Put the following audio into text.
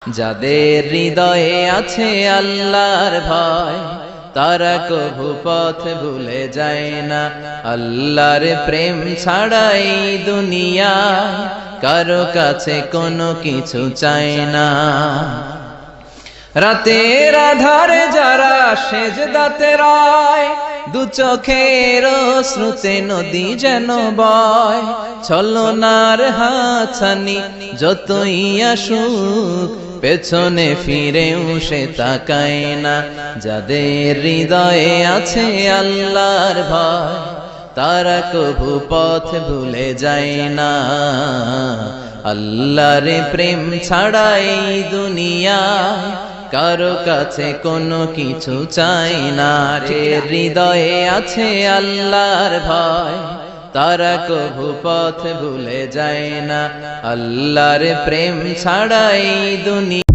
যাদের হৃদয়ে আছে আল্লাহর ভয় তারা কভু পথ ভুলে যায় না। আল্লাহর প্রেম ছাড়াই দুনিয়ায় কারো কাছে কোনো কিছু চায় না। রাতের আধারে যারা সেজদাতে রয়, দু চোখের শ্রুতে নদী যেন বয়। ছলনার হাতছানি যতই আসুক পেছনে ফিরেও সে তাকায় না। যাদের হৃদয়ে আছে আল্লাহর ভয় তারা কভু পথ ভুলে যায় না। আল্লাহর প্রেম ছাড়াই দুনিয়ায় কারো কাছে কোনো কিছু চাই না। হৃদয়ে আছে আল্লাহর ভয় তারা কভু পথ ভুলে যায় না। আল্লাহর প্রেম ছাড়াই দুনিয়া